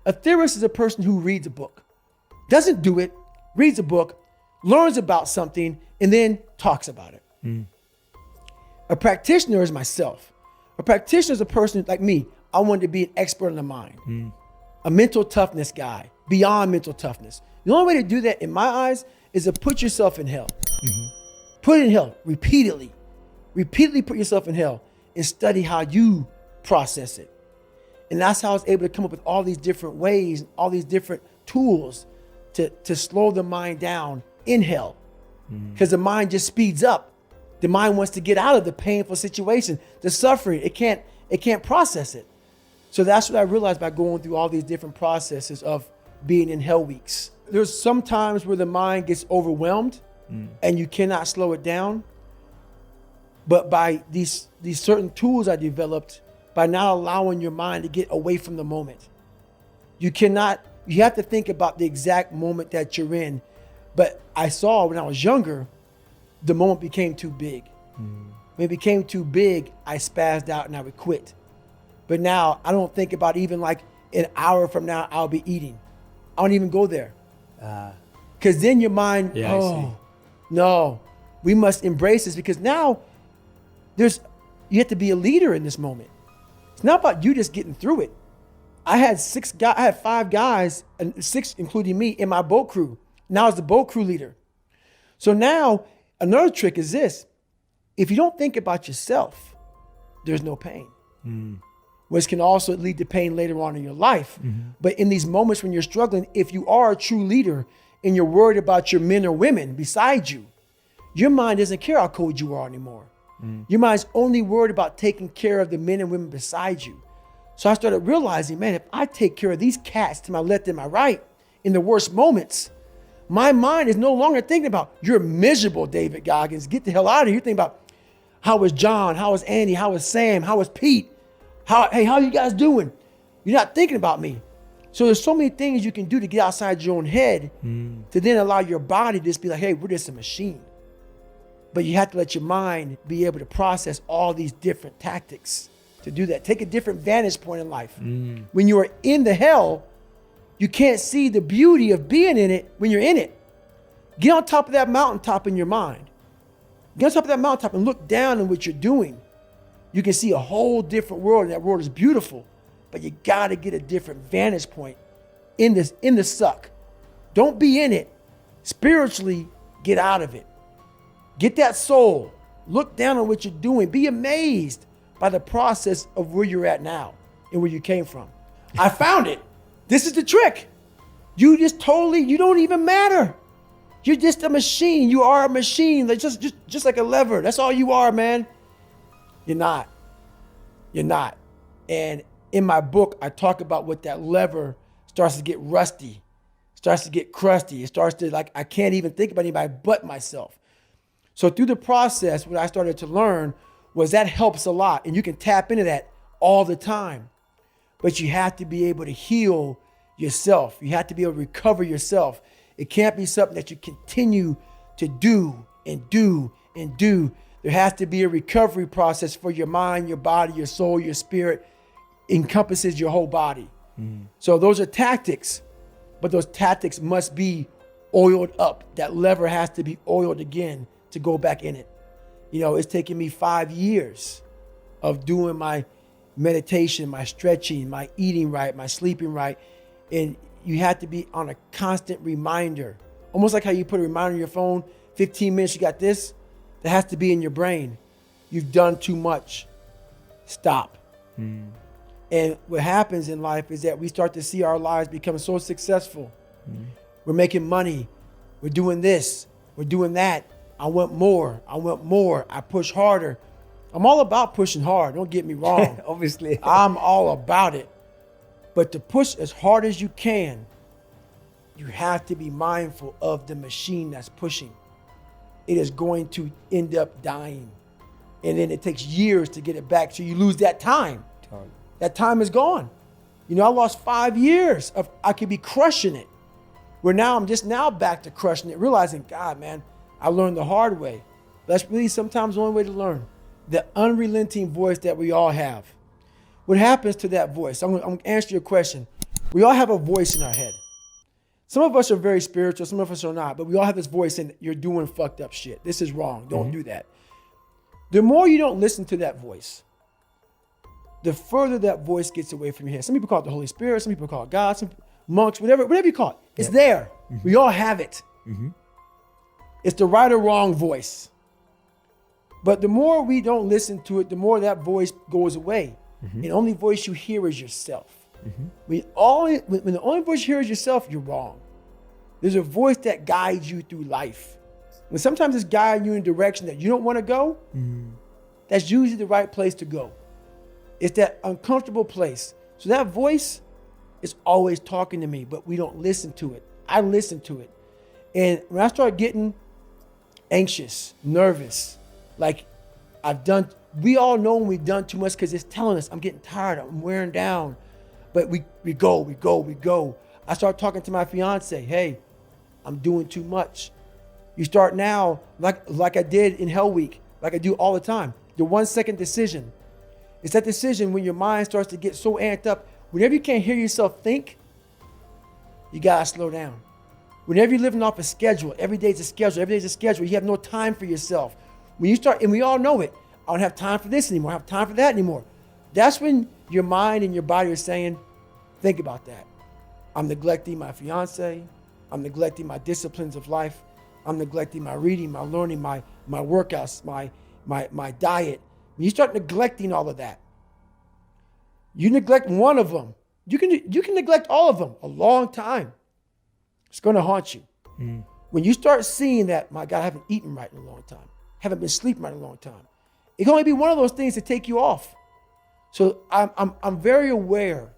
A theorist is a person who reads a book, doesn't do it, reads a book, learns about something, and then talks about it. A practitioner is myself. A practitioner is a person like me. I wanted to be an expert in the mind, a mental toughness guy, beyond mental toughness. The only way to do that in my eyes is to put yourself in hell. Put it in hell repeatedly. Repeatedly put yourself in hell and study how you process it. And that's how I was able to come up with all these different ways, all these different tools to slow the mind down in hell. Because the mind just speeds up. The mind wants to get out of the painful situation, the suffering. It can't process it. So that's what I realized by going through all these different processes of being in hell weeks. There's some times where the mind gets overwhelmed and you cannot slow it down. But by these certain tools I developed, by not allowing your mind to get away from the moment. You have to think about the exact moment that you're in. But I saw when I was younger, the moment became too big. When it became too big, I spazzed out and I would quit. But now I don't think about even like an hour from now, I'll be eating. I don't even go there. Because then your mind, no, we must embrace this, because now you have to be a leader in this moment. It's not about you just getting through it. I had 5 guys, and 6 including me, in my boat crew. Now I was the boat crew leader. So now another trick is this: if you don't think about yourself, there's no pain. Which can also lead to pain later on in your life. But in these moments when you're struggling, if you are a true leader and you're worried about your men or women beside you, your mind doesn't care how cold you are anymore. Your mind's only worried about taking care of the men and women beside you. So I started realizing, man, if I take care of these cats to my left and my right in the worst moments, my mind is no longer thinking about, you're miserable, David Goggins, get the hell out of here. You're thinking about, how is John? How is Andy? How is Sam? How is Pete? How are you guys doing? You're not thinking about me. So there's so many things you can do to get outside your own head to then allow your body to just be like, hey, we're just a machine. But you have to let your mind be able to process all these different tactics to do that. Take a different vantage point in life. When you are in the hell, you can't see the beauty of being in it when you're in it. Get on top of that mountaintop in your mind. Get on top of that mountaintop and look down on what you're doing. You can see a whole different world, and that world is beautiful. But you gotta get a different vantage point in the suck. Don't be in it. Spiritually, get out of it. Get that soul. Look down on what you're doing. Be amazed by the process of where you're at now and where you came from. I found it. This is the trick. You don't even matter. You're just a machine. You are a machine. Like just like a lever. That's all you are, man. You're not. You're not. And in my book, I talk about what that lever starts to get rusty, starts to get crusty. It starts to, like, I can't even think about anybody but myself. So through the process, what I started to learn was that helps a lot. And you can tap into that all the time. But you have to be able to heal yourself. You have to be able to recover yourself. It can't be something that you continue to do and do and do. There has to be a recovery process for your mind, your body, your soul, your spirit. Encompasses your whole body. So those are tactics, but those tactics must be oiled up. That lever has to be oiled again to go back in it. You know, it's taken me 5 years of doing my meditation, my stretching, my eating right, my sleeping right. And you have to be on a constant reminder, almost like how you put a reminder on your phone, 15 minutes, you got this. That has to be in your brain. You've done too much. Stop. And what happens in life is that we start to see our lives become so successful. We're making money. We're doing this. We're doing that. I want more. I want more. I push harder. I'm all about pushing hard. Don't get me wrong. Obviously. I'm all about it. But to push as hard as you can, you have to be mindful of the machine that's pushing. It is going to end up dying. And then it takes years to get it back. So you lose that time. Totally. That time is gone. You know, I lost 5 years of, I could be crushing it. Where now I'm just now back to crushing it, realizing, God, man, I learned the hard way. That's really sometimes the only way to learn. The unrelenting voice that we all have. What happens to that voice? I'm going to answer your question. We all have a voice in our head. Some of us are very spiritual, some of us are not, but we all have this voice saying, you're doing fucked up shit. This is wrong. Don't do that. The more you don't listen to that voice, the further that voice gets away from your head. Some people call it the Holy Spirit, some people call it God, some monks, whatever you call it. It's there. We all have it. It's the right or wrong voice. But the more we don't listen to it, the more that voice goes away. And the only voice you hear is yourself. When the only voice you hear is yourself, you're wrong. There's a voice that guides you through life. When sometimes it's guiding you in a direction that you don't want to go, that's usually the right place to go. It's that uncomfortable place. So that voice is always talking to me, but we don't listen to it. I listen to it. And when I start getting anxious, nervous, like we all know when we've done too much because it's telling us, I'm getting tired, I'm wearing down. But we go. I start talking to my fiance, hey, I'm doing too much. You start now, like I did in Hell Week, like I do all the time, the 1 second decision. It's that decision when your mind starts to get so amped up. Whenever you can't hear yourself think, you gotta slow down. Whenever you're living off a schedule, every day's a schedule, you have no time for yourself. When you start, and we all know it, I don't have time for this anymore, I don't have time for that anymore. That's when your mind and your body are saying, think about that. I'm neglecting my fiance, I'm neglecting my disciplines of life, I'm neglecting my reading, my learning, my workouts, my diet. When you start neglecting all of that, you neglect one of them, you can neglect all of them a long time. It's gonna haunt you. When you start seeing that, my God, I haven't eaten right in a long time, haven't been sleeping right in a long time, it can only be one of those things to take you off. So I'm very aware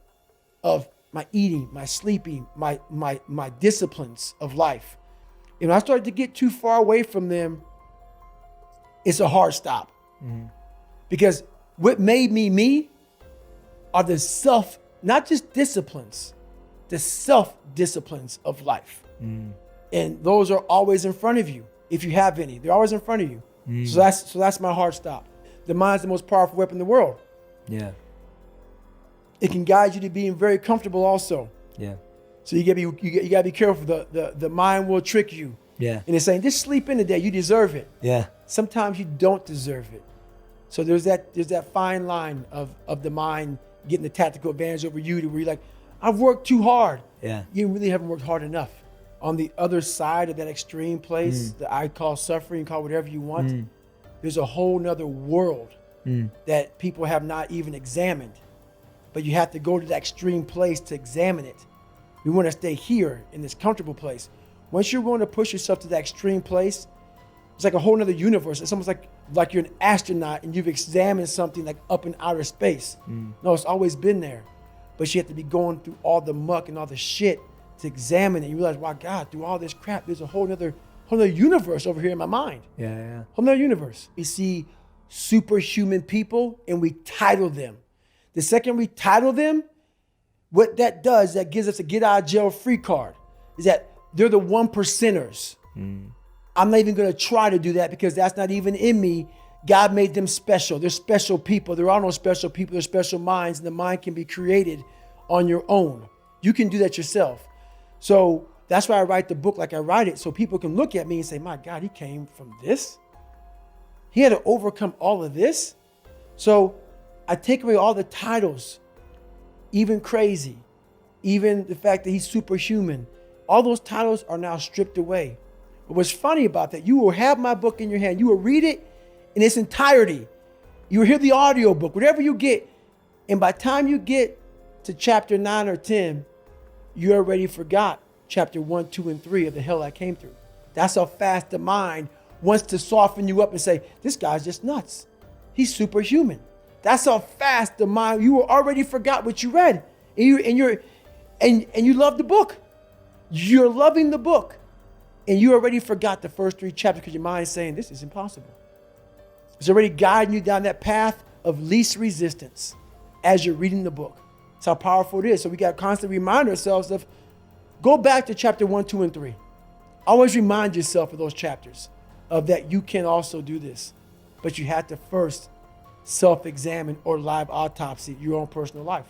of my eating, my sleeping, my disciplines of life. And when I start to get too far away from them, it's a hard stop. Because what made me are the not just disciplines, the self-disciplines of life. And those are always in front of you. If you have any, they're always in front of you. So that's my hard stop. The mind's the most powerful weapon in the world. Yeah. It can guide you to being very comfortable also. Yeah. So you gotta be careful. The mind will trick you. Yeah. And it's saying, just sleep in today, you deserve it. Yeah. Sometimes you don't deserve it. So there's that fine line of the mind getting the tactical advantage over you to where you're like, I've worked too hard. Yeah. You really haven't worked hard enough. On the other side of that extreme place that I call suffering, call whatever you want, there's a whole nother world that people have not even examined. But you have to go to that extreme place to examine it. We want to stay here in this comfortable place. Once you're willing to push yourself to that extreme place, it's like a whole nother universe. It's almost like you're an astronaut and you've examined something like up in outer space. No, it's always been there. But you have to be going through all the muck and all the shit to examine it. You realize, wow, God, through all this crap, there's a whole nother universe over here in my mind. Yeah. Whole nother universe. We see superhuman people and we title them. The second we title them, what that does, that gives us a get out of jail free card, is that they're the 1%ers. I'm not even gonna try to do that because that's not even in me. God made them special. They're special people. There are no special people, they're special minds, and the mind can be created on your own. You can do that yourself. So that's why I write the book like I write it, so people can look at me and say, my God, he came from this? He had to overcome all of this? So I take away all the titles, even crazy, even the fact that he's superhuman. All those titles are now stripped away. But what's funny about that, you will have my book in your hand. You will read it in its entirety. You will hear the audio book, whatever you get. And by the time you get to chapter 9 or 10, you already forgot chapter 1, 2, and 3 of the hell I came through. That's how fast the mind wants to soften you up and say, this guy's just nuts. He's superhuman. That's how fast the mind, you already forgot what you read. And you love the book. You're loving the book. And you already forgot the first 3 chapters because your mind is saying, this is impossible. It's already guiding you down that path of least resistance as you're reading the book. That's how powerful it is. So we got to constantly remind ourselves of, go back to chapter 1, 2, and 3. Always remind yourself of those chapters, of that you can also do this. But you have to first self-examine or live autopsy your own personal life.